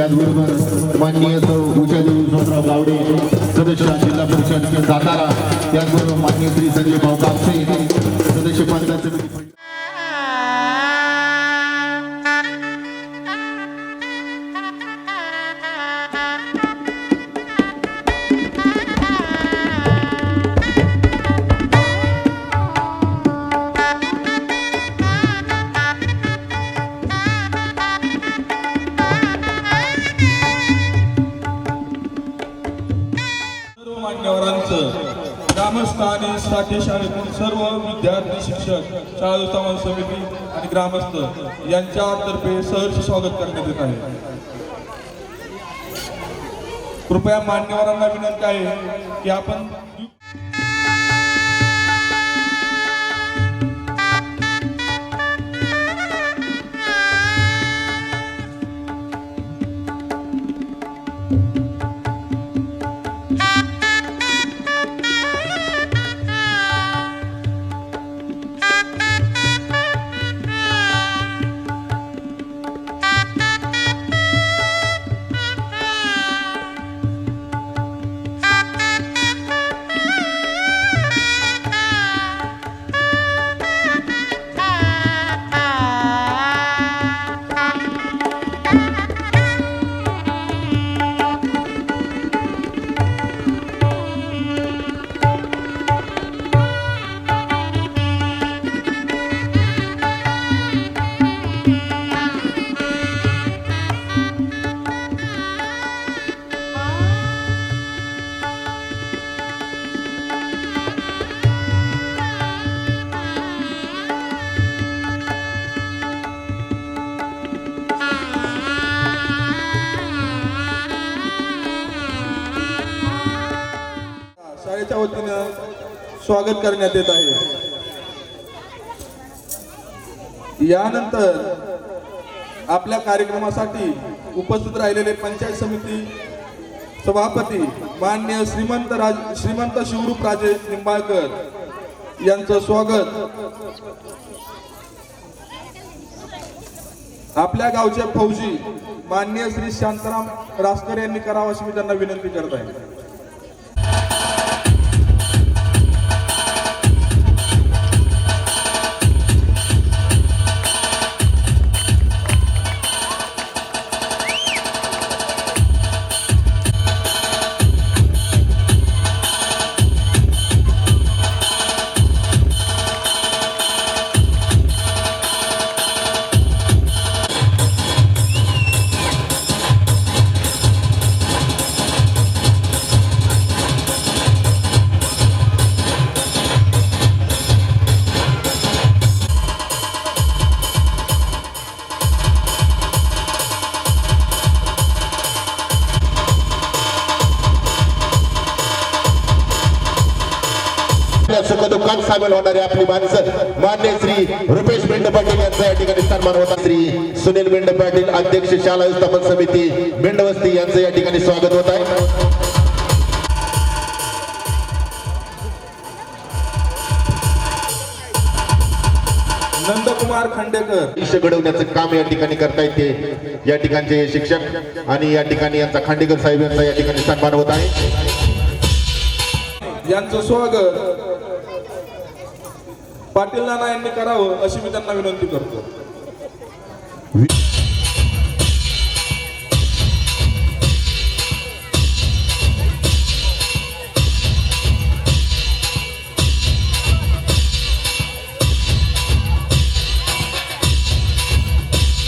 त्याचबरोबर माननीय सौ उषादेवी यशवंतराव गावडे सदस्य जिल्हा परिषद सातारा, त्याचबरोबर माननीय श्री संजय भाऊ कापसे सदस्य पंचायत समिती. ग्रामस्थ आणि साठी शाळेतील सर्व विद्यार्थी, शिक्षक, शाळा व्यवस्थापन समिती आणि ग्रामस्थ यांच्यातर्फे सहर्ष स्वागत करण्यात येत आहे. कृपया मान्यवरांना विनंती आहे की आपण शाळेच्या वतीनं स्वागत करण्यात येत आहे. यानंतर आपल्या कार्यक्रमासाठी उपस्थित राहिलेले पंचायत समिती सभापती माननीय श्रीमंत शिवरूप राजे निंबाळकर यांचं स्वागत आपल्या गावचे फौजी माननीय श्री शांताराम रासकर यांनी करावं अशी मी त्यांना विनंती करत आहे. सुखदुःखात सामील होणारे आपली माणसं मान्य श्री रुपेश मेंढे पाटील यांचा या ठिकाणी सन्मान होता. श्री सुनील मेंढे पाटील अध्यक्ष शाळा व्यवस्थापन समिती मेंढवस्ती यांचं या ठिकाणी स्वागत होत आहे. नंदकुमार खांडेकर घडवण्याचं काम या ठिकाणी करता येते. या ठिकाणचे शिक्षक आणि या ठिकाणी यांचा खांडेकर साहेब यांचा या ठिकाणी सन्मान होत आहे. यांचं स्वागत पाटील नाना यांनी करावं अशी मी त्यांना विनंती करतो.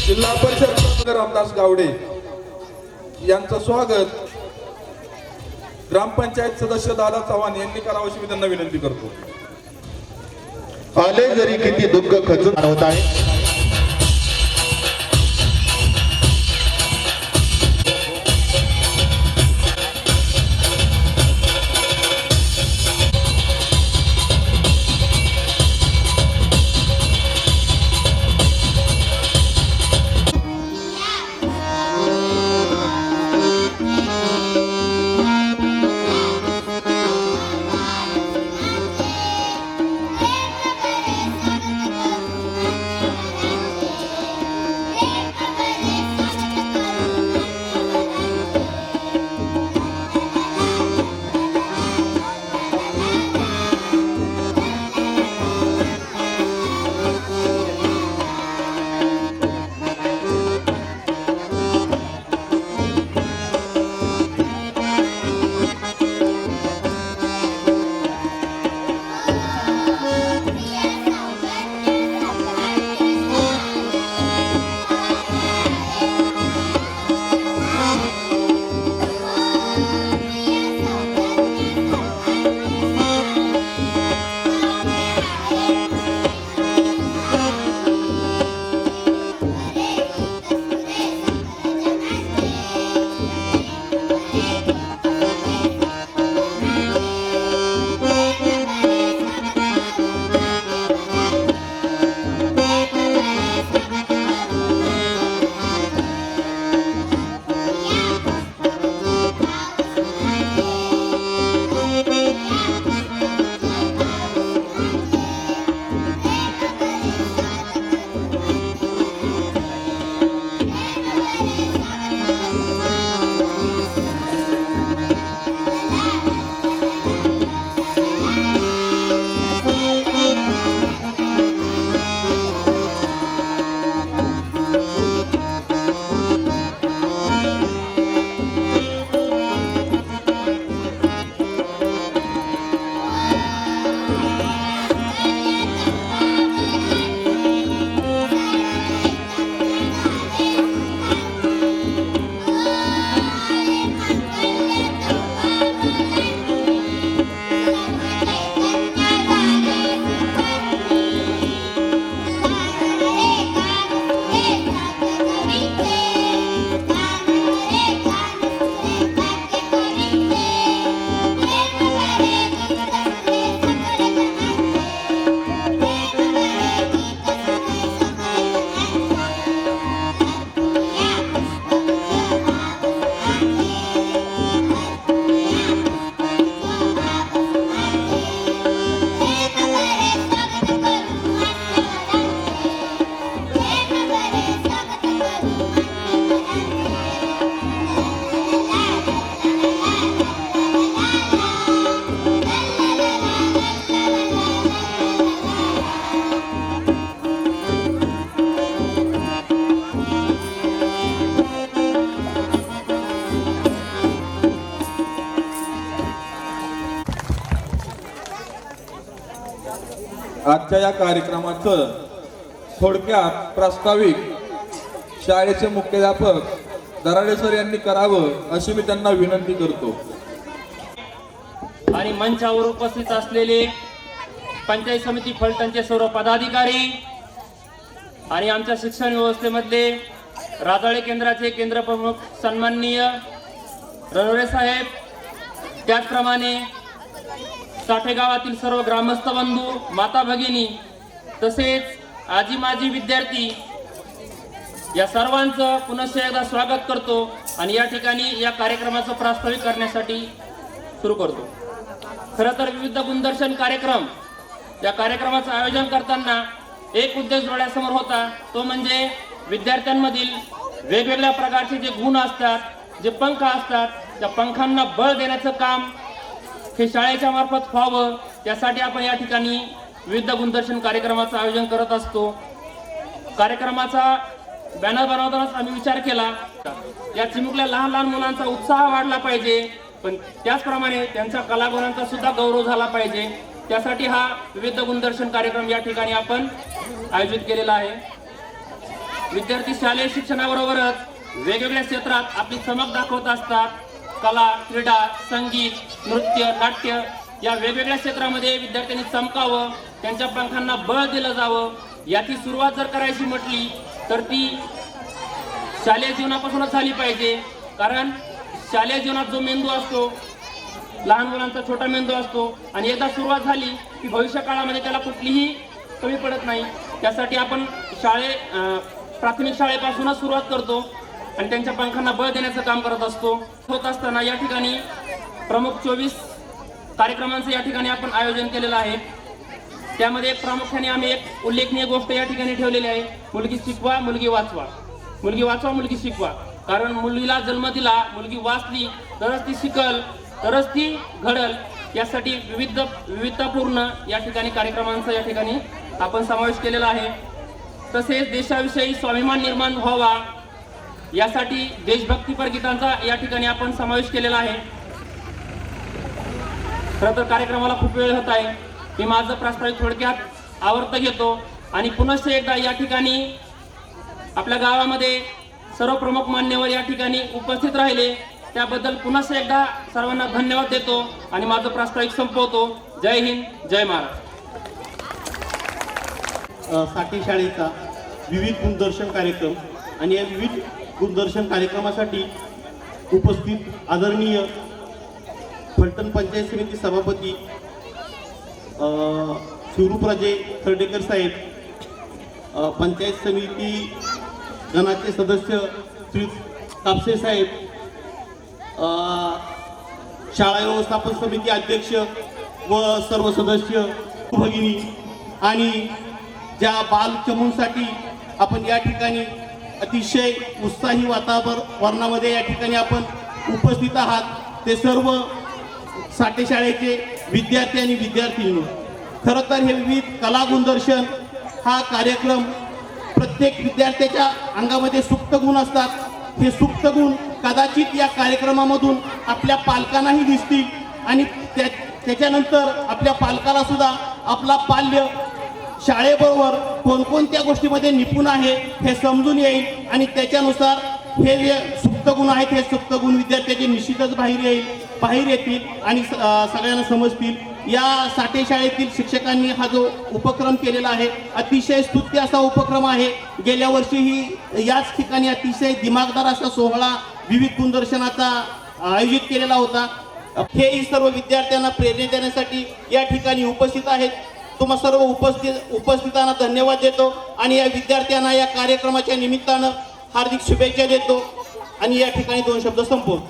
जिल्हा परिषद रामदास गावडे यांचं स्वागत ग्रामपंचायत सदस्य दादा चव्हाण यांनी करावं अशी मी त्यांना विनंती करतो. आले जरी किती दुःख खचून होत आहे. आजच्या या कार्यक्रमाचं थोडक्यात प्रास्ताविक शाळेचे मुख्याध्यापक दराडे सर यांनी करावं अशी मी त्यांना विनंती करतो. आणि मंचावर उपस्थित असलेले पंचायत समिती फलटणचे सर्व पदाधिकारी आणि आमच्या शिक्षण व्यवस्थेमधले राजाळे केंद्राचे केंद्र प्रमुख सन्माननीय रणोरे साहेब, त्याचप्रमाणे साठे गावातील सर्व ग्रामस्थ बंधू, माता भगिनी, तसेच आजी माजी विद्यार्थी, या सर्वांचं पुनश्च एकदा स्वागत करतो आणि या ठिकाणी या कार्यक्रमाचं प्रास्ताविक करण्यासाठी सुरू करतो. खरं तर विविध गुणदर्शन कार्यक्रम या कार्यक्रमाचं आयोजन करताना एक उद्देश डोळ्यासमोर होता, तो म्हणजे विद्यार्थ्यांमधील वेगवेगळ्या प्रकारचे जे गुण असतात, जे पंख असतात, त्या पंखांना बळ देण्याचं काम हे शाळेच्या मार्फत व्हावं, त्यासाठी आपण या ठिकाणी विविध गुणदर्शन कार्यक्रमाचं आयोजन करत असतो. कार्यक्रमाचा बॅनर बनवतानाच आम्ही विचार केला, या चिमुकल्या लहान लहान मुलांचा उत्साह वाढला पाहिजे, पण त्याचप्रमाणे त्यांच्या कलागुणांचा सुद्धा गौरव झाला पाहिजे. त्यासाठी हा विविध गुणदर्शन कार्यक्रम या ठिकाणी आपण आयोजित केलेला आहे. विद्यार्थी शालेय शिक्षणाबरोबरच वेगवेगळ्या क्षेत्रात आपली चमक दाखवत असतात. कला, क्रीडा, संगीत, नृत्य, नाट्य या वेगवेगळ्या क्षेत्रामध्ये विद्यार्थ्यांनी चमकावं, त्यांच्या पंखांना बळ दिलं जावं. याची सुरुवात जर करायची म्हटली तर ती शालेय जीवनापासूनच झाली पाहिजे. कारण शालेय जीवनात जो मेंदू असतो, लहान मुलांचा छोटा मेंदू असतो, आणि एकदा सुरुवात झाली की भविष्य काळामध्ये त्याला कुठलीही कमी पडत नाही. त्यासाठी आपण प्राथमिक शाळेपासूनच सुरुवात करतो आणि त्यांच्या पंखांना बळ देण्याचं काम करत असतो. होत असताना या ठिकाणी प्रमुख 24 कार्यक्रमांचं या ठिकाणी आपण आयोजन केलेलं आहे. त्यामध्ये प्रामुख्याने आम्ही एक उल्लेखनीय गोष्ट या ठिकाणी ठेवलेली आहे, मुलगी शिकवा, मुलगी वाचवा. मुलगी वाचवा, मुलगी शिकवा. कारण मुलीला जन्म दिला, मुलगी वाचली तरच ती शिकल, तरच ती घडल. यासाठी विविधतापूर्ण या ठिकाणी कार्यक्रमांचा या ठिकाणी आपण समावेश केलेला आहे. तसेच देशाविषयी स्वाभिमान निर्माण व्हावा यासाठी देशभक्तीपर गीतांचा या ठिकाणी आपण समावेश केलेला आहे. खरं तर कार्यक्रमाला खूप वेळ होत आहे, मी माझं प्रास्ताविक थोडक्यात आवर्त घेतो आणि पुनश्च एकदा या ठिकाणी आपल्या गावामध्ये सर्व प्रमुख मान्यवर या ठिकाणी उपस्थित राहिले त्याबद्दल पुनश्च एकदा सर्वांना धन्यवाद देतो आणि माझं प्रास्ताविक संपवतो. जय हिंद, जय महाराष्ट्र. साठे शाळेचा विविध गुणदर्शन कार्यक्रम आणि या विविध गुणदर्शन कार्यक्रमासाठी उपस्थित आदरणीय फलटण पंचायत समिती सभापती शिवरूपराजे खर्डेकर साहेब, पंचायत समिती गणाचे सदस्य श्री कापसे साहेब, शाळा व्यवस्थापन समिती अध्यक्ष व सर्व सदस्य भगिनी, आणि ज्या बालचमूंसाठी आपण या ठिकाणी अतिशय उत्साही वातावरणामध्ये या ठिकाणी आपण उपस्थित आहात, ते सर्व साठे शाळेचे विद्यार्थी आणि विद्यार्थिनी. खरं तर हे विविध कला गुणदर्शन हा कार्यक्रम प्रत्येक विद्यार्थ्याच्या अंगामध्ये सुप्त गुण असतात. हे सुप्त गुण कदाचित या कार्यक्रमामधून आपल्या पालकांनाही दिसतील आणि त्याच्यानंतर आपल्या पालकाला सुद्धा आपला बाल्य शाळेबरोबर कोणकोणत्या गोष्टीमध्ये निपुण आहे हे समजून येईल आणि त्याच्यानुसार हे जे सुप्त गुण आहेत हे सुप्त गुण विद्यार्थ्याचे निश्चितच बाहेर येतील आणि सगळ्यांना समजतील. या साठे शाळेतील शिक्षकांनी हा जो उपक्रम केलेला आहे अतिशय स्तुत्य असा उपक्रम आहे. गेल्या वर्षीही याच ठिकाणी अतिशय दिमागदार असा सोहळा विविध गुणदर्शनाचा आयोजित केलेला होता. हेही सर्व विद्यार्थ्यांना प्रेरणा देण्यासाठी या ठिकाणी उपस्थित आहेत. तुम्हा सर्व उपस्थितांना धन्यवाद देतो आणि या विद्यार्थ्यांना या कार्यक्रमाच्या निमित्तानं हार्दिक शुभेच्छा देतो आणि या ठिकाणी 2 शब्द संपवतो.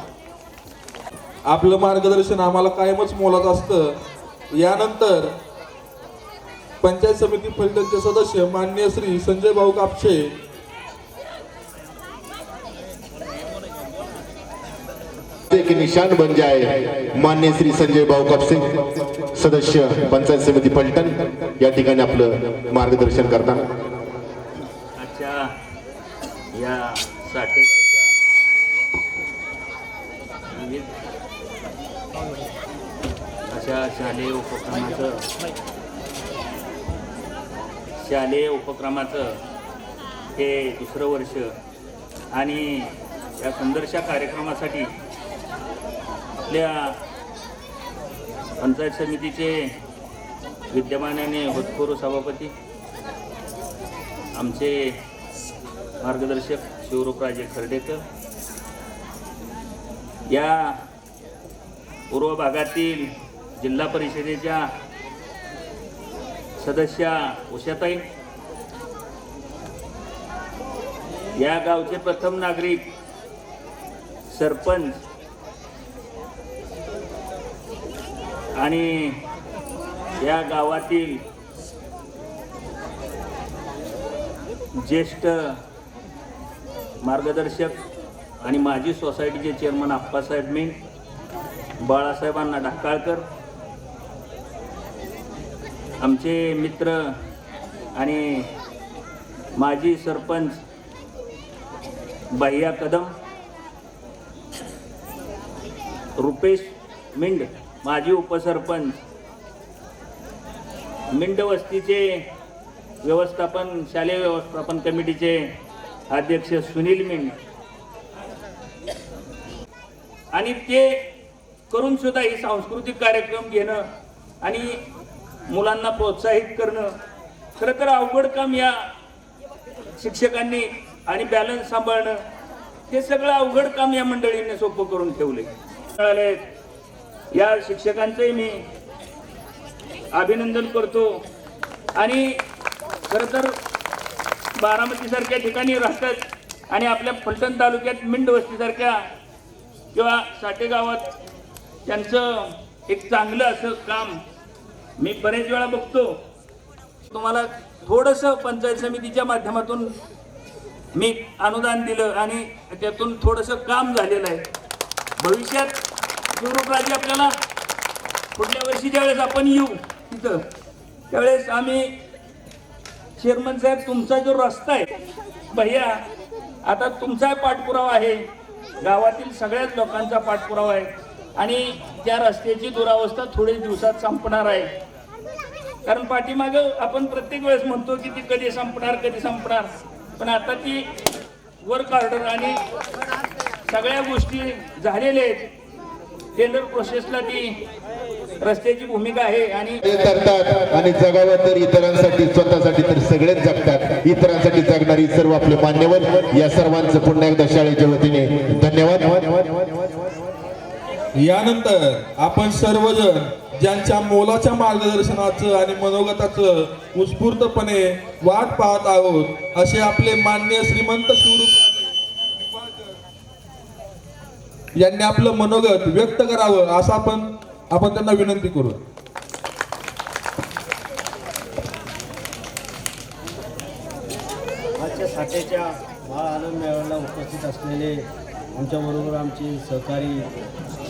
आपलं मार्गदर्शन आम्हाला कायमच मोलात असतं. यानंतर पंचायत समिती फलटणचे सदस्य माननीय श्री संजय भाऊ कापसे के निशान बन जाए, मान्य श्री संजय भाऊ कापसे सदस्य पंचायत समिती फलटण या ठिकाणी आपलं मार्गदर्शन करताना. आजच्या या साठे विविध अशा शालेय उपक्रमाचं शालेय उपक्रमाचं हे दुसरं वर्ष आणि या सुंदरशा कार्यक्रमासाठी आपल्या पंचायत समितीचे विद्यमान आणि भूतपूर्व सभापती आमचे मार्गदर्शक शिवरूपराजे खर्डेकर, या पूर्व भागातील जिल्हा परिषदेच्या सदस्या उषाताई, या गावचे प्रथम नागरिक सरपंच आणि या गावातील ज्येष्ठ मार्गदर्शक आणि माजी सोसायटीचे चेअरमन आप्पासाहेब मेन, बाळासाहेबांना ढाकाळकर, आमचे मित्र आणि माजी सरपंच बाह्या कदम, रुपेश मिंड माजी उपसरपंच, मिंड वस्तीचे व्यवस्थापन शालेय व्यवस्थापन कमिटीचे अध्यक्ष सुनील मिंड, आणि ते करून सुद्धा हे सांस्कृतिक कार्यक्रम घेणं आणि मुलांना प्रोत्साहित करणं खरं तर अवघड काम या शिक्षकांनी, आणि बॅलन्स सांभाळणं हे सगळं अवघड काम या मंडळींनी सोपं करून ठेवले. या शिक्षकांचंही मी अभिनंदन करतो. आणि खरं तर बारामतीसारख्या ठिकाणी राहतात आणि आपल्या फलटण तालुक्यात मिंड वस्तीसारख्या किंवा साठे गावात त्यांचं एक चांगलं असं काम मी बरेच वेळा बघतो. तुम्हाला थोडंसं पंचायत समितीच्या माध्यमातून मी अनुदान दिलं आणि त्यातून थोडंसं काम झालेलं आहे. भविष्यात शिवरूपराजे आपल्याला पुढल्या वर्षी ज्यावेळेस आपण येऊ तिथं त्यावेळेस आम्ही चेअरमन साहेब, तुमचा जो रस्ता आहे भैया, आता तुमचा पाठपुरावा आहे, गावातील सगळ्याच लोकांचा पाठपुरावा आहे आणि त्या रस्त्याची दुरावस्था थोड्या दिवसात संपणार आहे. कारण पाठीमागं आपण प्रत्येक वेळेस म्हणतो की ती कधी संपणार, पण आता ती वर्क ऑर्डर आणि सगळ्या गोष्टी झालेल्या आहेत. टेंडर प्रोसेसला ती रस्त्याची भूमिका आहे आणि ते करतात आणि जगावर तर इतरांसाठी, स्वतःसाठी तर सगळेच जगतात. इतरांसाठी जगणारी सर्व आपले मान्यवर, या सर्वांचं पुन्हा एकदा शाळेच्या वतीने धन्यवाद. यानंतर आपण सर्वजण ज्यांच्या मोलाच्या मार्गदर्शनाचं आणि मनोगताचं उत्स्फूर्तपणे वाट पाहत आहोत असे आपले मान्य श्रीमंत शिवरूपराजे यांनी आपलं मनोगत व्यक्त करावं असं आपण त्यांना विनंती करू. आजच्या साठेच्या बाळ आनंद मेळाव्याला उपस्थित असलेले आमच्याबरोबर आमचे सहकारी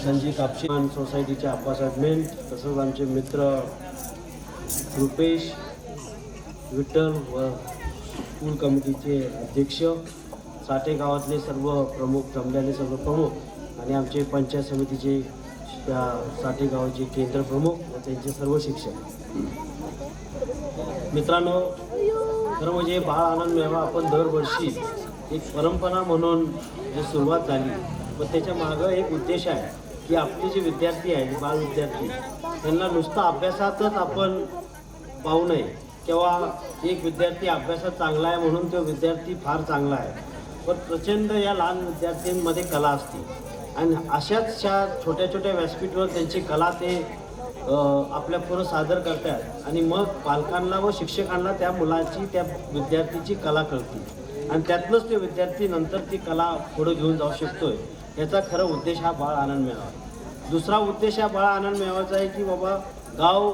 संजय कापशी, सोसायटीचे आप्पासाहेब मेन, तसंच आमचे मित्र रुपेश विठ्ठल व स्कूल कमिटीचे अध्यक्ष, साठे गावातले सर्व प्रमुख, जमलेले सर्व प्रमुख आणि आमचे पंचायत समितीचे त्या साठे गावाचे केंद्र प्रमुख व त्यांचे सर्व शिक्षक मित्रांनो, खरं म्हणजे बाळ आनंद मेळावा आपण दरवर्षी एक परंपरा म्हणून जी सुरुवात झाली, पण त्याच्या मागं एक उद्देश आहे की आपले जे विद्यार्थी आहेत, बाल विद्यार्थी, त्यांना नुसतं अभ्यासातच आपण पाहू नये किंवा एक विद्यार्थी अभ्यासात चांगला आहे म्हणून तो विद्यार्थी फार चांगला आहे, पण प्रचंड या लहान विद्यार्थ्यांमध्ये कला असते आणि अशाच छोट्या छोट्या व्यासपीठावर त्यांची कला ते आपल्या पुढं सादर करतात आणि मग पालकांना व शिक्षकांना त्या मुलाची, त्या विद्यार्थीची कला कळते आणि त्यातनंच ते विद्यार्थी नंतर ती कला पुढे घेऊन जाऊ शकतोय. याचा खरा उद्देश हा बाळ आनंद मेळावा. दुसरा उद्देश हा बाळ आनंद मेळावाचा आहे की बाबा गाव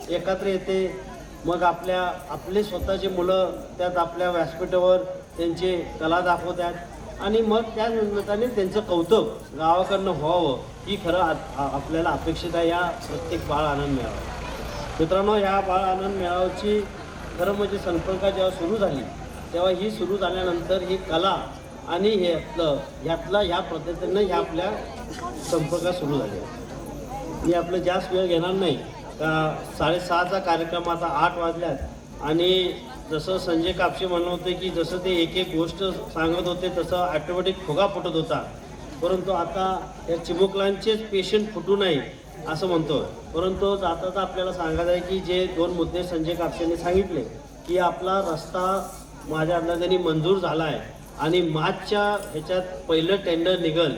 एकत्र येते, मग आपले स्वतःचे मुलं त्यात आपल्या व्यासपीठावर त्यांचे कला दाखवतात आणि मग त्या निमित्ताने त्यांचं कौतुक गावाकडनं व्हावं ही खरं आपल्याला अपेक्षित आहे या प्रत्येक बाळ आनंद मेळावा. मित्रांनो, ह्या बाळ आनंद मेळाव्याची खरं म्हणजे संकल्पना जेव्हा सुरू झाली तेव्हा ही सुरू झाल्यानंतर ही कला आणि ह्या पद्धतीनं ह्या आपल्या संपर्कात सुरू झाले. मी आपलं जास्त वेळ घेणार नाही का, 6:30चा कार्यक्रम आता 8 वाजल्यात आणि जसं संजय कापसे म्हणत होते की जसं ते एक एक गोष्ट सांगत होते तसं ऑटोमॅटिक फुगा फुटत होता, परंतु आता या चिमुकल्यांचेच पेशंट फुटू नये असं म्हणतो. परंतु जाता आपल्याला सांगायचं आहे की जे 2 मुद्दे संजय कापसेंनी सांगितले की आपला रस्ता माझ्या अंदाजाने मंजूर झाला आहे आणि मार्चच्या ह्याच्यात पहिलं टेंडर निघल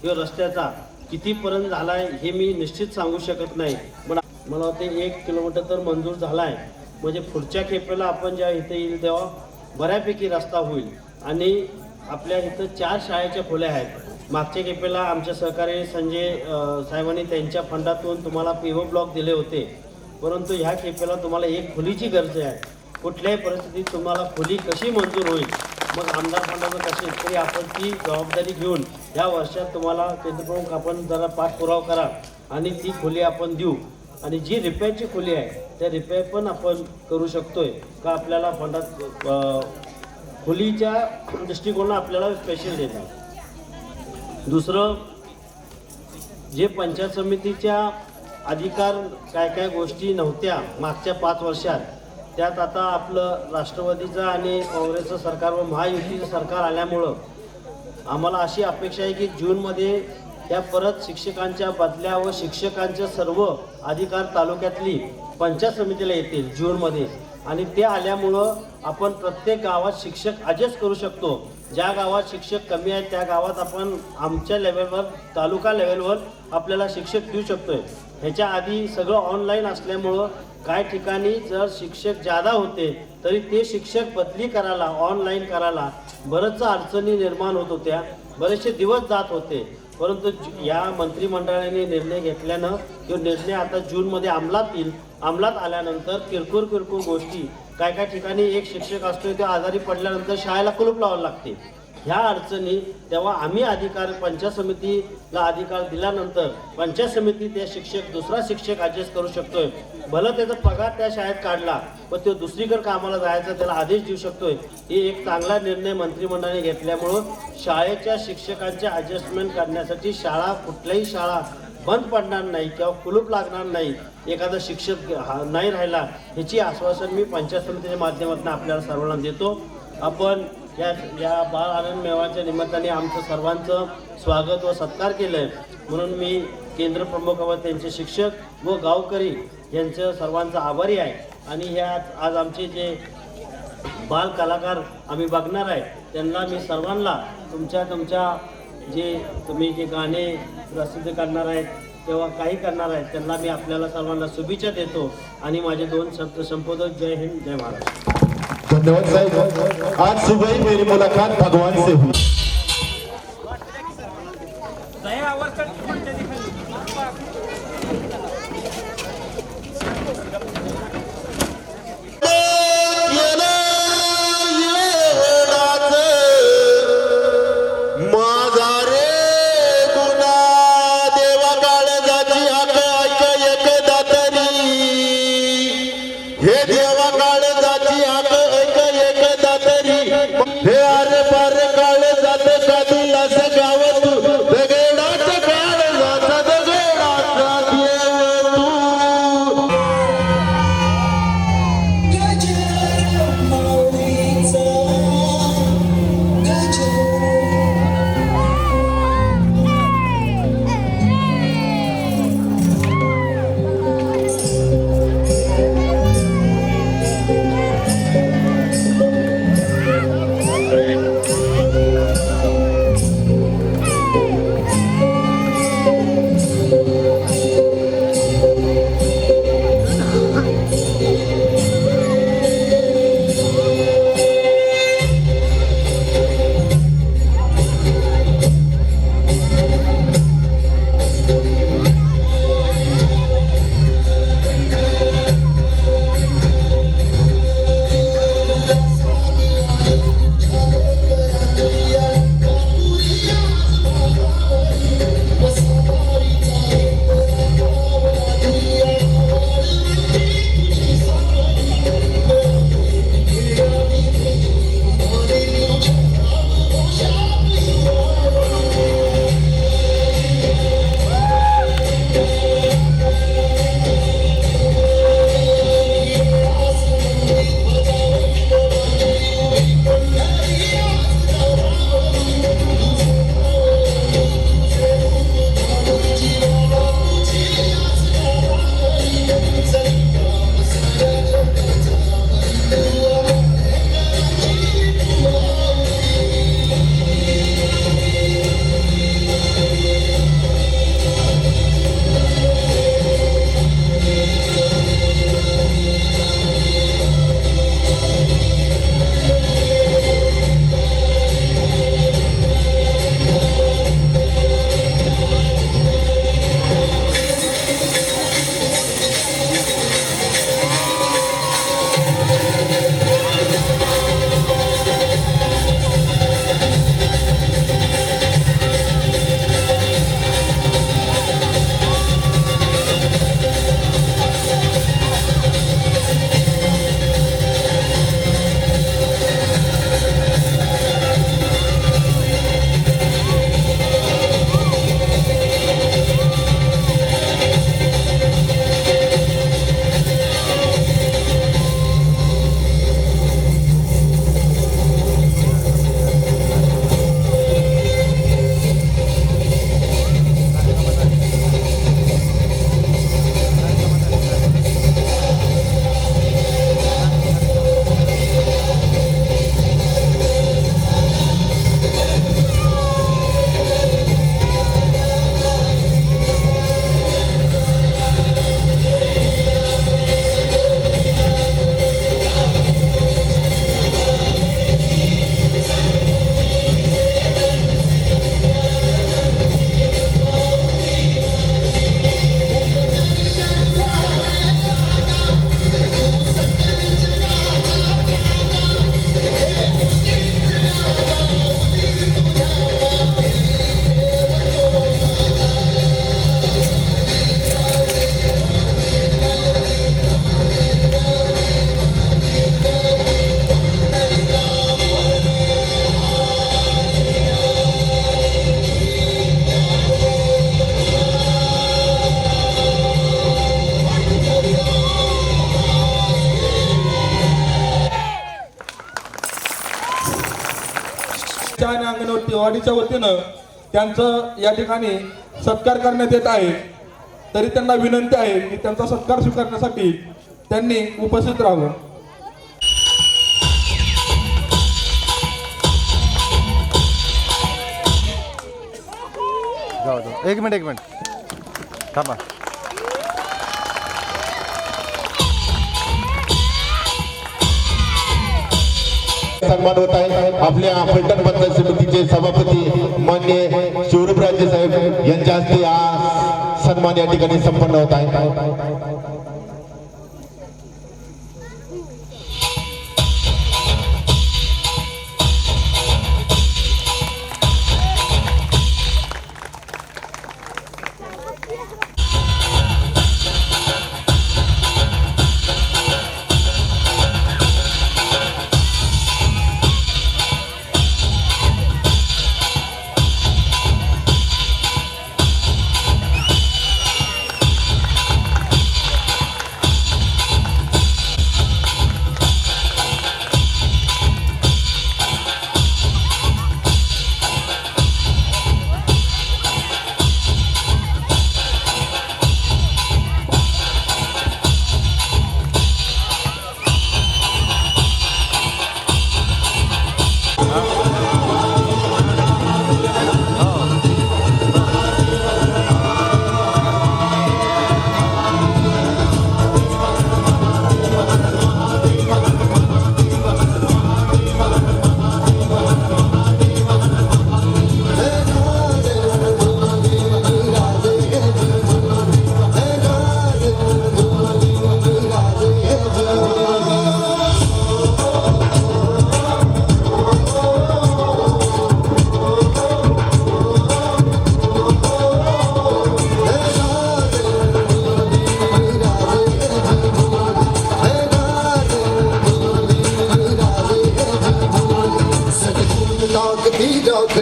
किंवा रस्त्याचा कितीपर्यंत झाला आहे हे मी निश्चित सांगू शकत नाही, पण मला वाटते 1 किलोमीटर तर मंजूर झाला आहे. म्हणजे पुढच्या खेपेला आपण जेव्हा इथे येईल तेव्हा बऱ्यापैकी रस्ता होईल. आणि आपल्या इथं 4 शाळेच्या खोल्या आहेत. मागच्या खेपेला आमच्या सहकारी संजय साहेबांनी त्यांच्या फंडातून तुम्हाला PO ब्लॉक दिले होते, परंतु ह्या खेपेला तुम्हाला एक खोलीची गरज आहे. कुठल्याही परिस्थितीत तुम्हाला खोली कशी मंजूर होईल, मग आमदार फंडाचं कसे तरी आपण ती जबाबदारी घेऊन ह्या वर्षात तुम्हाला केंद्रप्रमुख आपण जरा पाठपुरावा करा आणि ती खोली आपण देऊ. आणि जी रिपेअरची खोली आहे त्या रिपेअर पण आपण करू शकतोय का आपल्याला फंडात खोलीच्या दृष्टिकोनात आपल्याला स्पेशल देतात. दुसरं जे पंचायत समितीच्या अधिकार काय काय गोष्टी नव्हत्या मागच्या 5 वर्षात, त्यात आता आपलं राष्ट्रवादीचं आणि काँग्रेसचं सरकार व महायुतीचं सरकार आल्यामुळं आम्हाला अशी अपेक्षा आहे की जूनमध्ये त्या परत शिक्षकांच्या बदल्या व शिक्षकांचे सर्व अधिकार तालुक्यातली पंचायत समितीला येतील जूनमध्ये. आणि ते आल्यामुळं आपण प्रत्येक गावात शिक्षक ॲडजस्ट करू शकतो. ज्या गावात शिक्षक कमी आहेत त्या गावात आपण आमच्या लेवलवर तालुका लेवलवर आपल्याला शिक्षक देऊ शकतो आहे. ह्याच्या आधी सगळं ऑनलाईन असल्यामुळं काही ठिकाणी जर शिक्षक जादा होते तरी ते शिक्षक बदली करायला ऑनलाईन करायला बरंच अडचणी निर्माण होत होत्या, बरेचसे दिवस जात होते. परंतु या मंत्रिमंडळाने निर्णय घेतल्यानं तो निर्णय आता जूनमध्ये अंमलात येईल. अंमलात आल्यानंतर किरकोळ गोष्टी काय ठिकाणी एक शिक्षक असतो ते आजारी पडल्यानंतर शाळेला कुलूप लावावं लागते. ह्या अडचणी तेव्हा आम्ही अधिकार पंचायत समितीला अधिकार दिल्यानंतर पंचायत समिती त्या शिक्षक दुसरा शिक्षक ॲडजस्ट करू शकतोय. भलं त्याचा पगार त्या शाळेत काढला पण तो दुसरीकडे कामाला जायचा त्याला आदेश देऊ शकतोय. हे एक चांगला निर्णय मंत्रिमंडळाने घेतल्यामुळं शाळेच्या शिक्षकांचे ॲडजस्टमेंट करण्यासाठी शाळा कुठल्याही शाळा बंद पडणार नाही किंवा कुलूप लागणार नाही, एखादा शिक्षक नाही राहिला ह्याची आश्वासन मी पंचायत समितीच्या माध्यमातून आपल्याला सर्वांना देतो. आपण या बाळ आनंद मेळाव्याच्या निमित्ताने आमचं सर्वांचं स्वागत व सत्कार केलं आहे, म्हणून मी केंद्र प्रमुख व त्यांचे शिक्षक व गावकरी यांचं सर्वांचा आभारी आहे. आणि ह्यात आज आमचे जे बाल कलाकार आम्ही बघणार आहे त्यांना मी सर्वांना तुमच्या जे तुम्ही जे गाणे प्रसिद्ध करणार आहेत तेव्हा काही करणार आहेत त्यांना मी आपल्याला सर्वांना शुभेच्छा देतो आणि माझे 2 शब्द संबोधक. जय हिंद, जय महाराष्ट्र. धन्यवाद साहब. आज सुबह ही मेरी मुलाकात भगवान से हुई. हे आर पार काळ वाडीच्या वतीनं त्यांचं या ठिकाणी सत्कार करण्यात येत आहे. तरी त्यांना विनंती आहे की त्यांचा सत्कार स्वीकारण्यासाठी त्यांनी उपस्थित राहावं. एक मिनिट थांबा. सन्मान होत आहे. आपल्या फलटण पंचायत समितीचे सभापती मान्य शिवरूपराजे साहेब यांच्या हस्ते हा सन्मान या ठिकाणी संपन्न होत आहे.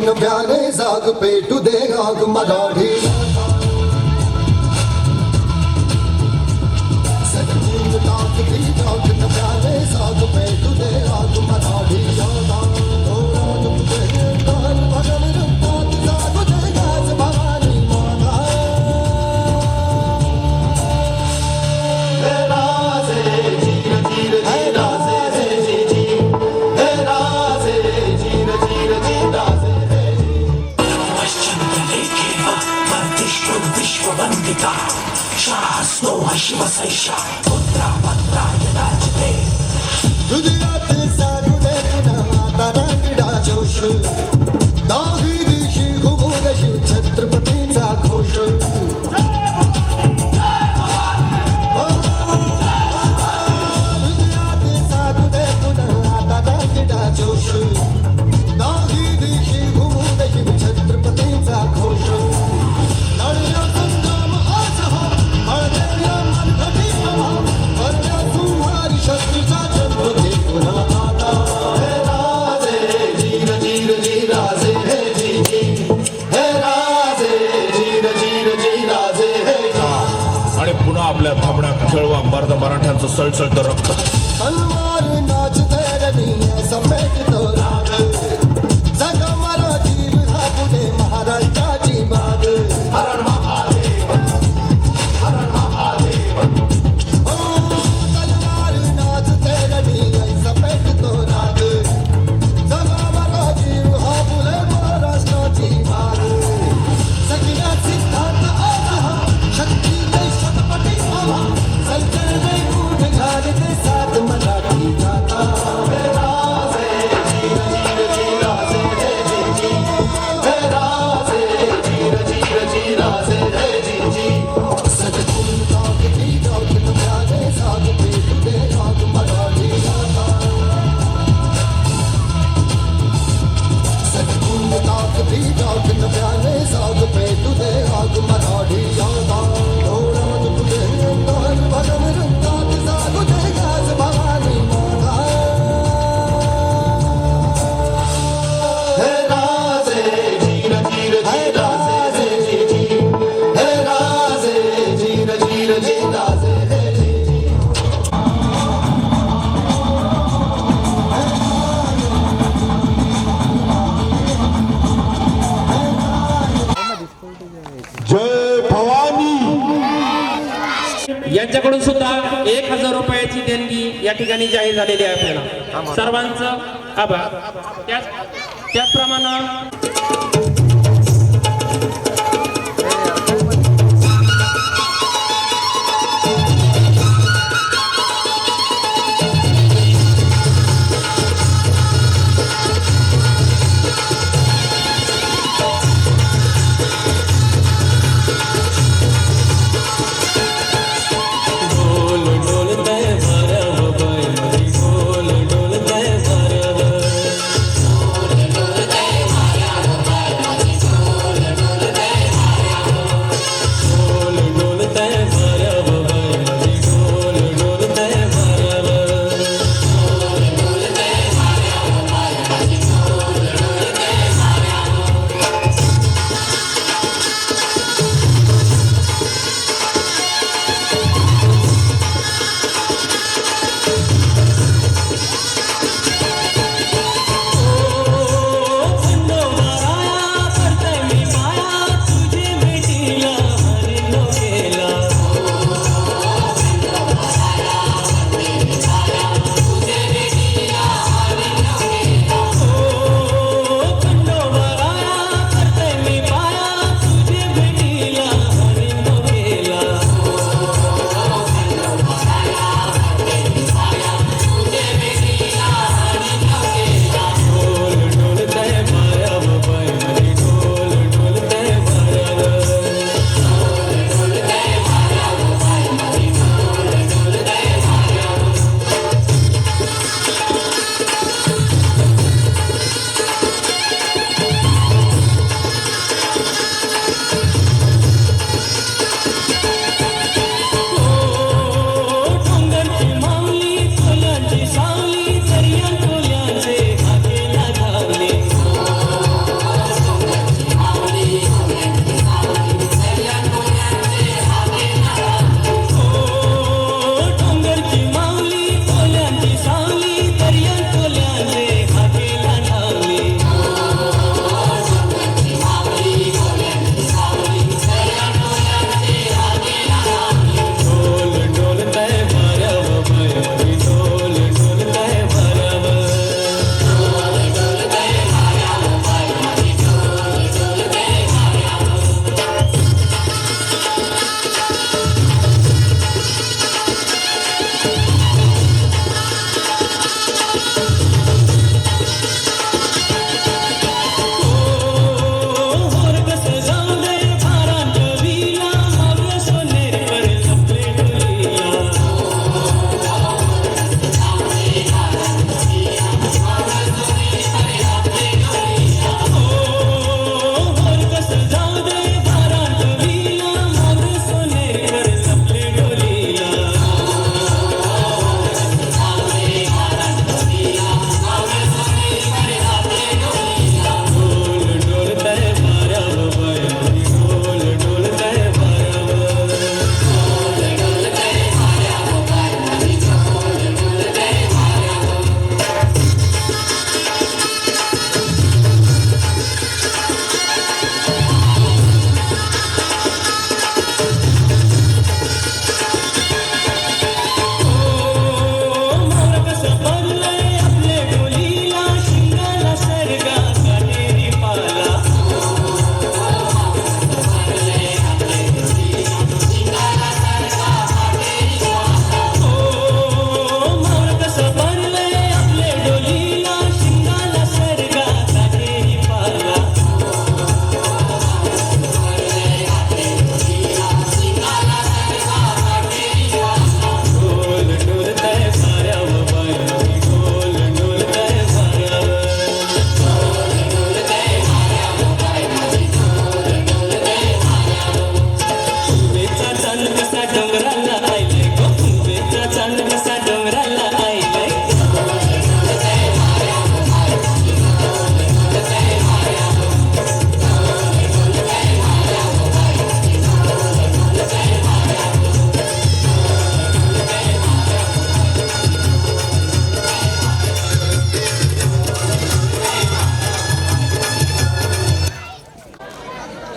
नव्याने जाग पेटू दे आग मराठी नव्याने जाग पेटू दे आग मराठी छत्रपतीचा घोष जोश दाही दिशी घुमू दे छत्रपतीचा घोष लढल्या संग्राम आज हा हळदल्या मनगटी हवा हरल्या सुमारी शत्रूचा जन्म ते पुन्हा आता हे राजे जीर जीर जी राजे हे जी जी हे राजे जीर जीर जी राजे हे जा. आणि पुन्हा आपल्या थांबड्या खेळवा मराठ्यांचं सळसळतं रक्त तलवार नाचते रणी सफेद तो राग जगा मराठी विधा पुणे महाराष्ट्राची बाग हरण महादेव हरण महादेव तलवार नाचते रणी सफेद तो राग जगा मराठी विधा पुणे महाराष्ट्राची बाग सगळ्या सिद्धांत आज हा शक्ती दे शतपटी हवा सलचर दे गुण घालते साथ मराठी गाता हे राजे यांच्याकडून सुद्धा 1000 रुपयाची देणगी या ठिकाणी जाहीर झालेली आहे आपल्याला सर्वांचं आभार. त्याचप्रमाणे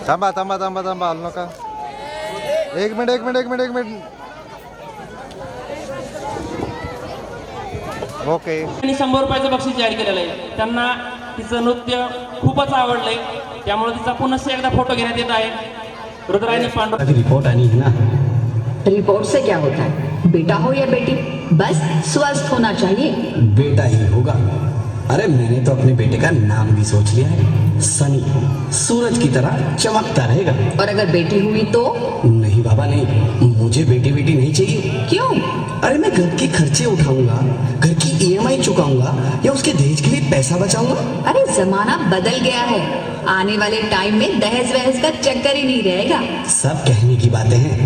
थांबा थांबा थांबा थांबा आलो नका. एक मिनिट ओके. त्यांनी 100 रुपयाचं बक्षीस जाहीर केलेलं आहे. त्यांना तिचं नृत्य खूपच आवडलंय, त्यामुळे तिचा पुनश्च एकदा फोटो घेण्यात येत आहे. रुद्रायणी पांडुरंग. अभी रिपोर्ट आनी है ना. रिपोर्ट से क्या होता है, बेटा हो या बेटी, बस स्वस्थ होना चाहिए. बेटा ही होगा. अरे मैंने तो अपने बेटे का नाम भी सोच लिया है, सनी. सूरज की तरह चमकता रहेगा. और अगर बेटी हुई तो? नहीं बाबा नहीं, मुझे बेटी नहीं चाहिए. क्यों? अरे मैं घर के खर्चे उठाऊंगा, घर की EMI चुकाऊंगा या उसके दहेज के लिए पैसा बचाऊंगा. अरे जमाना बदल गया है, आने वाले टाइम में दहेज वहेज का चक्कर ही नहीं रहेगा. सब कहने की बातें हैं.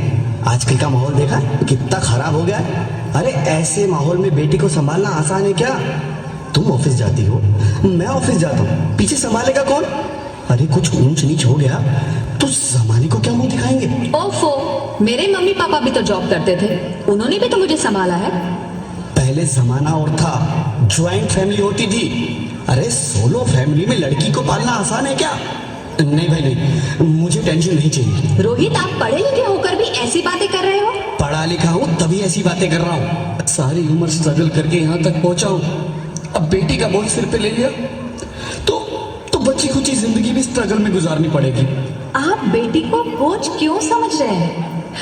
आजकल का माहौल देखा कितना खराब हो गया है. अरे ऐसे माहौल में बेटी को संभालना आसान है क्या. तुम ऑफिस जाती हो, मैं ऑफिस जाता हूँ, पीछे संभालेगा कौन. अरे कुछ ऊंच नीच हो गया तो जमाने को क्या मुंह दिखाएंगे. ओफो, मेरे मम्मी पापा भी तो जॉब करते थे, उन्होंने भी तो मुझे संभाला है. पहले जमाना और था, ज्वाइंट फैमिली होती थी. अरे सोलो फैमिली में लड़की को पालना आसान है क्या. नहीं भाई नहीं, मुझे टेंशन नहीं चाहिए. रोहित, आप पढ़े लिखे होकर भी ऐसी बातें कर रहे हो. पढ़ा लिखा हूँ तभी ऐसी बातें कर रहा हूँ. सारी उम्र स्ट्रगल करके यहाँ तक पहुँचा हूँ, अब बेटी का बोझ सिर पे ले लिया तो बच्ची खुची जिंदगी भी स्ट्रगल में गुजारनी पड़ेगी. आप बेटी को बोझ क्यों समझ रहे हैं.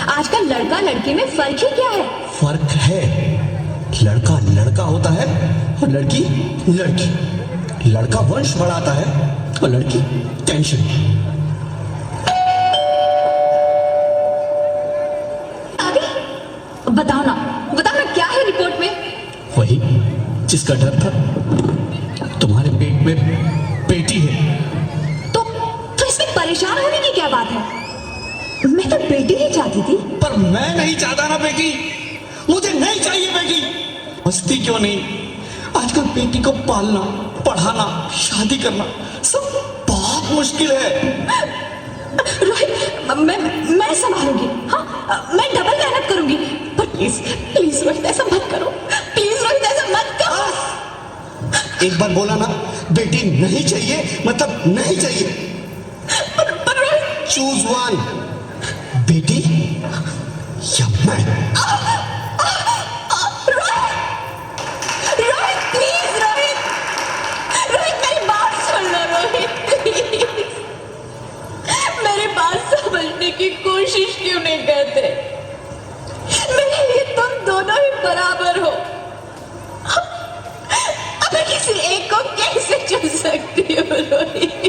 आजकल लड़का लड़की में फर्क ही क्या है. फर्क है, लड़का लड़का होता है और लड़की लड़की. लड़का वंश बढ़ाता है और लड़की टेंशन. बताओ ना क्या है रिपोर्ट में. वही जिसका डर था. तुम्हारे पेट में बेटी है. तो इसमें परेशान होने की क्या बात है. मैं तो बेटी ही चाहती थी. पर मैं नहीं चाहता ना बेटी, मुझे नहीं चाहिए बेटी. मस्ती क्यों नहीं. आजकल बेटी को पालना, पढ़ाना, शादी करना सब बहुत मुश्किल है. रोहित, मैं संभालूंगी. हाँ, मैं डबल मेहनत करूंगी. पर प्लीज रोहित ऐसा मत करो. प्लीज रोहित ऐसा मत करो. एक बार बोला ना, बेटी नहीं चाहिए मतलब नहीं चाहिए. पर रोहित, चूज वन, बेटी या मैं. रोहित प्लीज, रोहित मेरी बात सुन लो. रोहित प्लीज, मेरी बात समझने की कोशिश क्यों नहीं करते. मेरे लिए तुम दोनों ही बराबर हो. अब मैं किसी एक को कैसे चुन सकती हूँ. रोहित,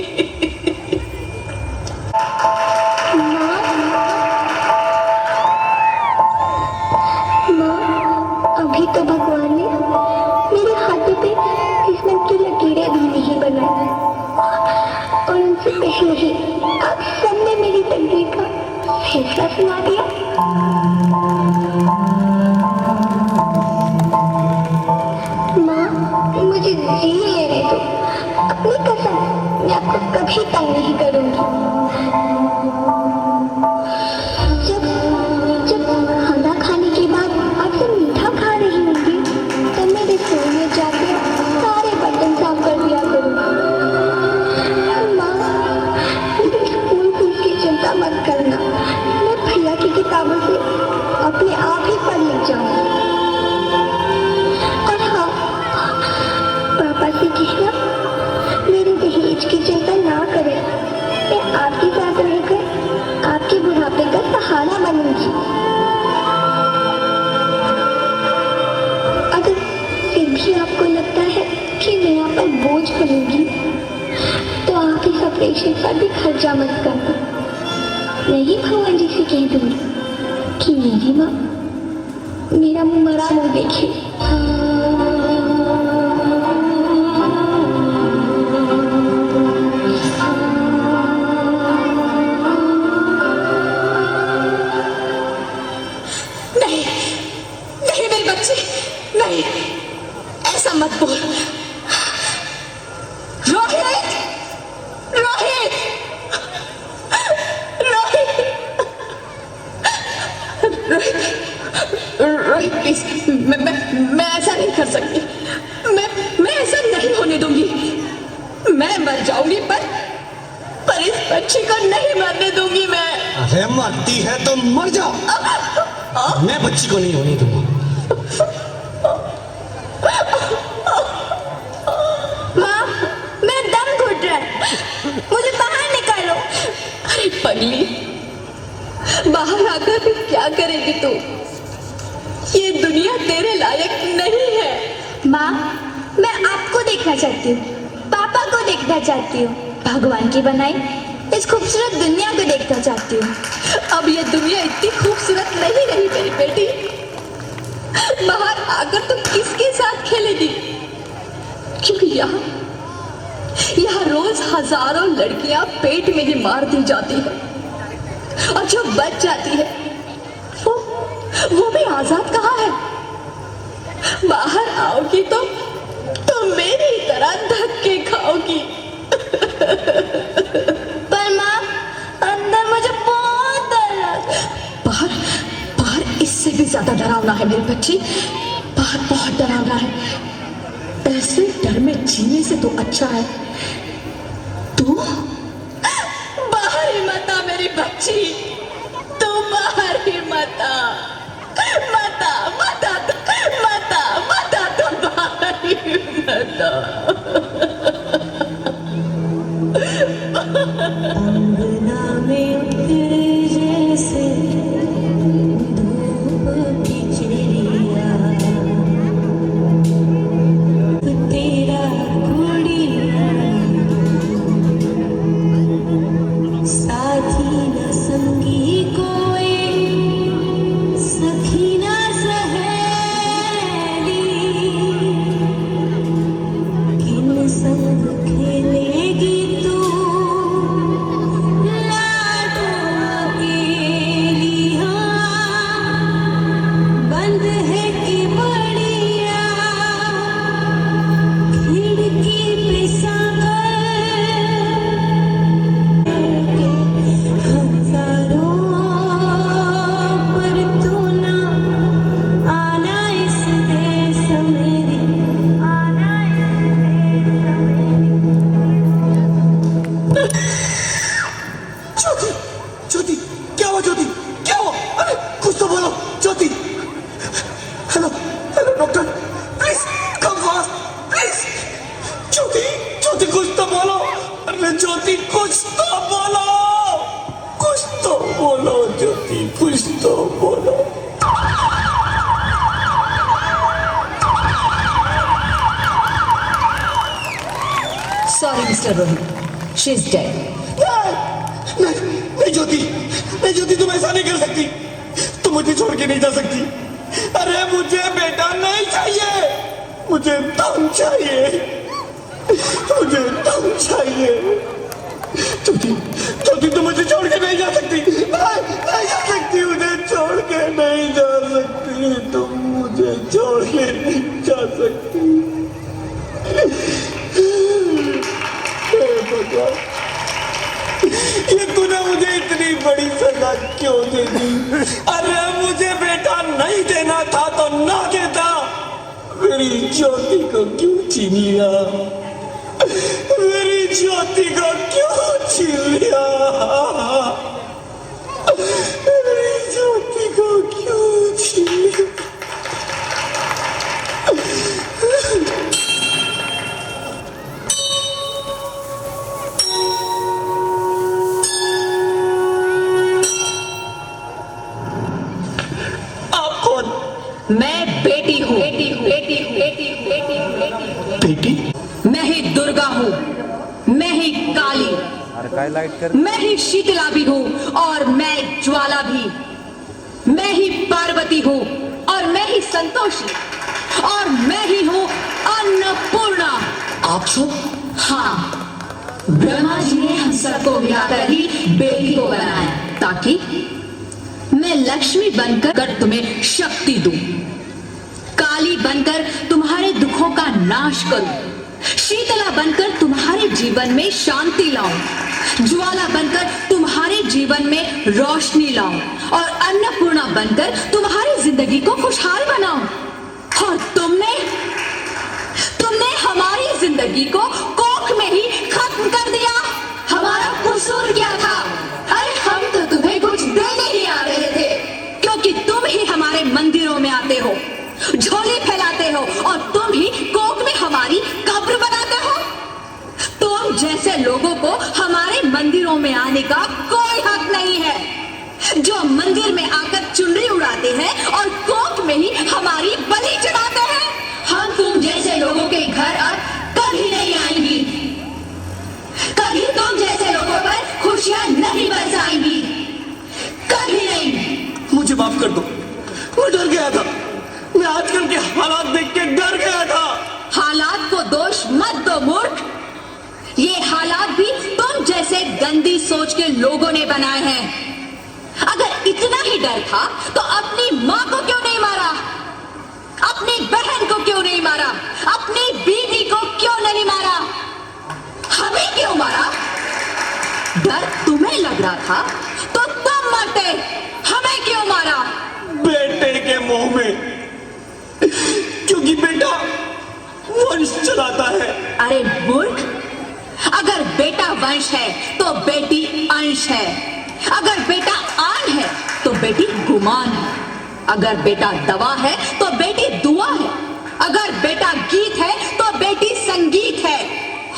अभी तो भगवान ने मेरे हाथों पे किस्मत की लकीरें भी नहीं बनाई, और उनसे पहले ही आप सबने मेरी तकदीर का फैसला सुना दिया. माँ, मुझे जी लेने दो. अपनी कसम, मैं आपको कभी तंग नहीं करूंगी. जब खाना खाने के बाद आपसे मीठा खा रही होंगी तो मैं रसोई में जाके सारे बर्तन साफ कर दिया करूँगी. माँ, मेरी स्कूल फीस की चिंता मत करना. मैं भैया की किताबों से अपने आप ही पढ़ लिख जाऊँगी. और हाँ, पापा से कहना मेरे दहेज की चिंता ना करें. मैं आपके साथ रहकर आपके बुढ़ापे का सहारा बनूंगी. अगर फिर भी आपको लगता है कि मैं आप पर बोझ बनूंगी तो आप इस ऑपरेशन पर भी खर्चा मत करना. मैं ही भगवान जी से कह दूंगी कि मेरी माँ मेरा मरा मुँह देखे. नहीं मेरी बच्ची, नहीं, ऐसा मत बोल. रोहित, रोहित, रोहित प्लीज, मैं ऐसा नहीं कर सकती. मैं ऐसा नहीं होने दूंगी. मैं मर जाऊंगी पर इस बच्ची को नहीं मरने दूंगी मैं. अरे मरती है तो मर जाओ, मैं बच्ची को नहीं होने दूंगा. पगली, बाहर आकर भी क्या करेगी तू? ये दुनिया तेरे लायक नहीं है। माँ, मैं आपको देखना चाहती हूँ, पापा को देखना चाहती हूँ, भगवान की बनाई इस खूबसूरत दुनिया को देखना चाहती हूँ। अब ये दुनिया इतनी खूबसूरत नहीं रही मेरी बेटी। बाहर आकर तुम किसके साथ खेलेगी? क्योंकि यहाँ रोज हजारों लड़कियां पेट में ही मार दी जाती है, और जो बच जाती है वो भी आजाद कहाँ है? बाहर आओगी तो मेरी तरह धक्के खाओगी। पर माँ, अंदर मुझे बहुत डर लगा। बाहर इससे भी ज्यादा डरावना है मेरी बच्ची। बाहर बहुत डरावना है। ऐसे डर में जीने से तो अच्छा है तू बाहर ही मत आ मेरी बच्ची। तू बाहर ही मत आ, मत आ, मत आ, मत आ, मत आ, तू बाहर ही मत आ। अंगना में उतरे जैसे धूप की चिड़िया, तेरा गुड़िया साथी न संगी कोई, सखी न सहेली, किन संग खेलेगी तू लाडो अकेली। हाँ, बंद है कि बढ़िया खिड़की पे सागर, हजारों पर तू ना आना इस देश मेरी, आना इस देश मेरी। ज्योति, ज्योति, क्या हुआ ज्योति, क्या हुआ? अरे कुछ तो बोलो Jyoti. Hello hello doctor, please come fast please. Jyoti, Jyoti कुछ तो बोलो। अरे ज्योति कुछ तो बोलो, कुछ तो बोलो ज्योति, कुछ तो बोलो। Sorry, Mr. Rohit. She's dead. नहीं ज्योति, नहीं ज्योति, तुम ऐसा नहीं कर सकती, तुम मुझे छोड़ के नहीं जा सकती। अरे मुझे बेटा नहीं चाहिए, मुझे तुम चाहिए, मुझे तुम चाहिए। ज्योति, ज्योति तुम मुझे छोड़ के नहीं जा सकती, नहीं जा सकती, मुझे छोड़ के नहीं जा सकती, तुम मुझे छोड़ के नहीं जा सकती। भगवान, ये तूने मुझे इतनी बड़ी सजा क्यों दे दी? अरे मुझे बेटा नहीं देना था तो ना देता, मेरी ज्योति को क्यों छीन लिया? मेरी ज्योति को क्यों छीन लिया? मेरी ज्योति को क्यों छीन लिया? मैं बेटी हूँ, बेटी हूँ, बेटी हूँ, बेटी हूँ, बेटी हूँ, बेटी हूँ, बेटी? मैं ही दुर्गा हूँ, मैं ही काली, मैं ही शीतला भी हूँ और मैं ज्वाला भी, मैं ही पार्वती हूँ और मैं ही संतोषी, और मैं ही हूँ अन्नपूर्णा। आप हो? हाँ, ब्रह्मा जी ने हम सबको मिलाकर ही बेटी को बनाया ताकि मैं लक्ष्मी बनकर तुम्हें शक्ति दूं, काली बनकर तुम्हारे दुखों का नाश करूं, शीतला बनकर तुम्हारे जीवन में शांति लाऊं, ज्वाला बनकर तुम्हारे जीवन में रोशनी लाऊं, और अन्नपूर्णा बनकर तुम्हारी जिंदगी को खुशहाल बनाऊं। और तुमने हमारी जिंदगी को कोख में ही खत्म कर दिया। हमारा कसूर क्या था? अरे हम तो तुम्हें कुछ देने ही आ रहे थे, क्योंकि तुम ही हमारे मंदिरों में आते हो, झोली फैलाते हो, और तुम ही कोख में हमारी कब्र बनाते हो। तुम जैसे जैसे लोगों को हमारे मंदिरों में आने का कोई हक नहीं है, जो मंदिर में आकर चुनरी उड़ाते हैं और कोक में ही हमारी बलि चढ़ाते हैं। हम तुम जैसे लोगों के घर अब कभी नहीं आएंगी, कभी तुम जैसे लोगों पर खुशियां नहीं बरसाएंगी, कभी नहीं। मुझे माफ कर दो, मैं डर गया था। मैं आजकल के हालात देख के डर गया था। हालात को दोष मत दो मूर्ख, ये हालात भी तुम जैसे गंदी सोच के लोगों ने बनाए हैं। अगर इतना ही डर था तो अपनी माँ को क्यों नहीं मारा, अपनी बहन को क्यों नहीं मारा, अपनी बीवी को क्यों नहीं मारा, हमें क्यों मारा? डर तुम्हें लग रहा था तो तुम मरते, हमें क्यों मारा? बेटे के मुंह में, क्योंकि बेटा वंश चलाता है। अरे मूर्ख, अगर बेटा वंश है तो बेटी अंश है, अगर बेटा आन है तो बेटी गुमान है, अगर बेटा दवा है तो बेटी दुआ है, अगर बेटा गीत है तो बेटी संगीत है,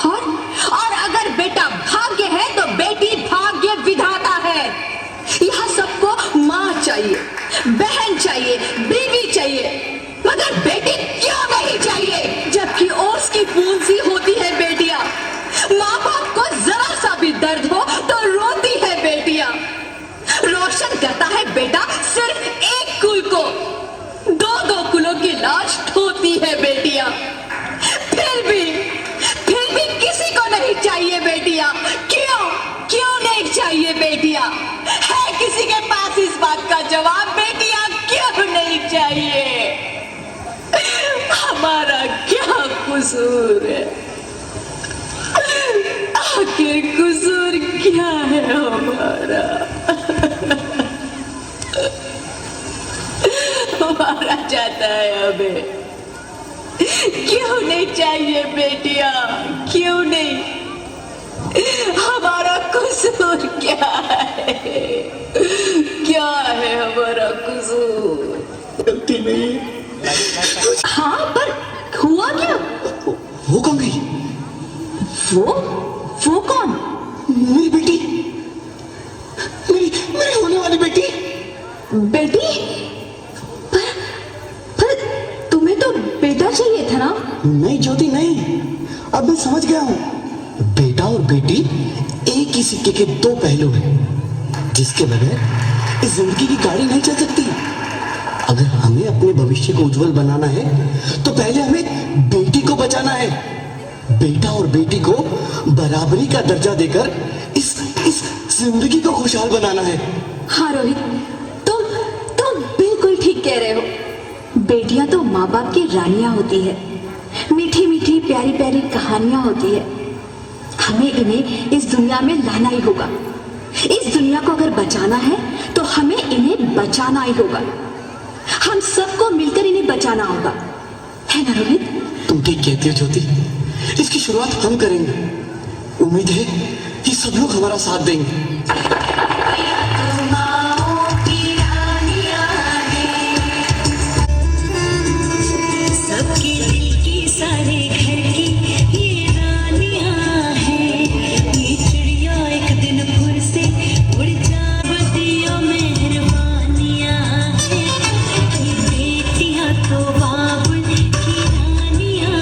और अगर बेटा भाग्य है तो बेटी भाग्य विधाता है। यह सबको माँ चाहिए, बहन चाहिए, बीवी चाहिए, मगर बेटी क्यों नहीं चाहिए? जबकि ओस की बूंद सी होती है बेटियां, माँ बाप को जरा सा भी दर्द हो तो रोती है बेटियां। रोशन करता है बेटा सिर्फ एक कुल को, दो कुलों की लाश ढोती है बेटियां। फिर भी किसी को नहीं चाहिए बेटियां। क्यों नहीं चाहिए बेटियां? है किसी के पास इस बात का जवाब? बेटियां क्यों नहीं चाहिए? हमारा क्या कसूर है? आखिर कसूर क्या है हमारा? मारा जाता है हमें। क्यों नहीं चाहिए बेटियां? क्यों नहीं? हमारा कसूर क्या है? क्या है हमारा कसूर? गलती नहीं। हाँ, पर हुआ क्या? वो कौन गई? वो कौन? मेरी बेटी, मेरी होने वाली बेटी। बेटी? पर तुम्हें तो बेटा चाहिए था ना? नहीं ज्योति नहीं, अब मैं समझ गया हूँ। बेटा और बेटी एक ही सिक्के के दो पहलू हैं, जिसके बगैर इस जिंदगी की गाड़ी नहीं चल सकती। अगर हमें अपने भविष्य को उज्जवल बनाना है तो पहले हमें बेटी को बचाना है। बेटा और बेटी को बराबरी का दर्जा देकर इस जिंदगी को खुशहाल बनाना है। हाँ रोहित, तुम बिल्कुल ठीक कह रहे हो। बेटियां तो माँ बाप की रानियां होती है, मीठी मीठी प्यारी प्यारी कहानियां होती है। हमें इन्हें इस दुनिया में लाना ही होगा। इस दुनिया को अगर बचाना है तो हमें इन्हें बचाना ही होगा। हम सबको मिलकर इन्हें बचाना होगा, है ना रोहित? तुम ठीक कहती हो ज्योति, इसकी शुरुआत हम करेंगे। उम्मीद है कि सब लोग हमारा साथ देंगे। सबके दिल की सारे घर की ये रानियां हैं। ये चिड़िया एक दिन फिर से उड़ जा, बदियों मेहरबानियां हैं। ये बेटियां तो बाबुल की रानियां।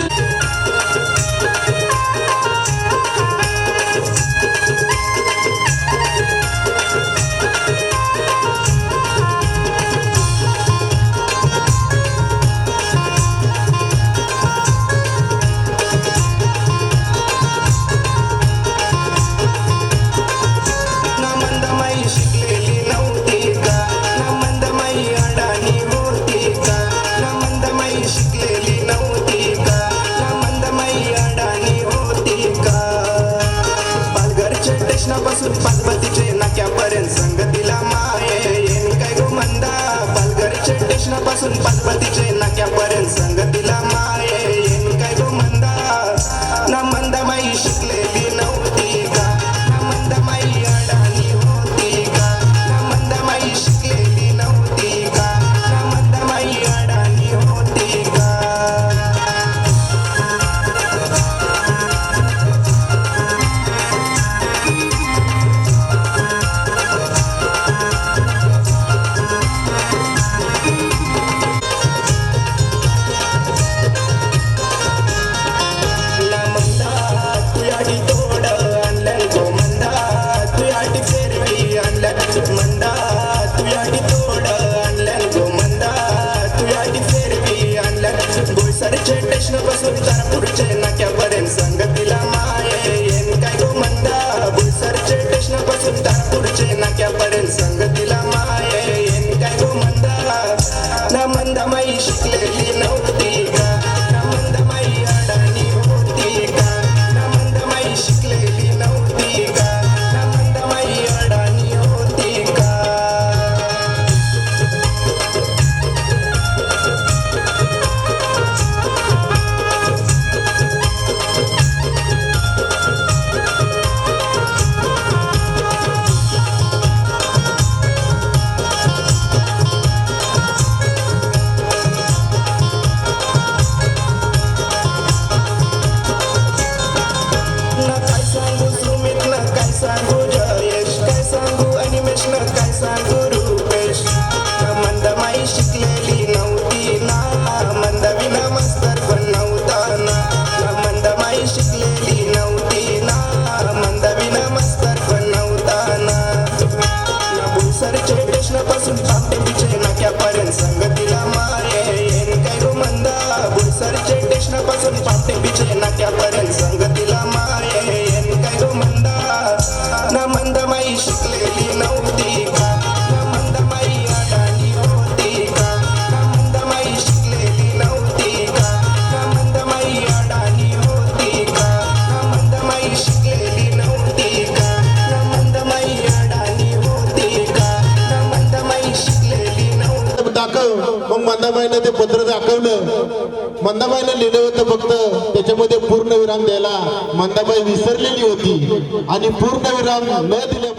मंदमाई शिकलेली नव्हती ना मंदविन मस्तर पण नव्हता ना मंदमाई शिकलेली नव्हती ना मंदविन मस्तर पण नव्हता ना बुलसरचे स्टेशनपासून पापटे पिचे नाक्यापर्यंत संगतीला मारे येन काय गो मंदा बुलसरचे स्टेशनपासून पापटे पिचे नाक्यापर्यंत संगतीला मारे येन काय गो मंदा ना मंदमाई शिकलेली नव्हती का ना मंदमाई अडाणी होती का ना मंदमाई शिकलेली नव्हती का ना मंदमाई अडाणी होती का ना मंदमाई शिकलेली नव्हती का ना मंदमाई अडाणी होती का ना मंदमाई शिकलेली नव्हती दाखव. मग मंदाबाईनं ते पत्र दाखवलं. मंदाबाईनं लिहिलं होतं फक्त त्याच्यामध्ये पूर्ण विराम द्यायला. मंदाबाई विसरलेली होती आणि पूर्ण विराम न दिल्या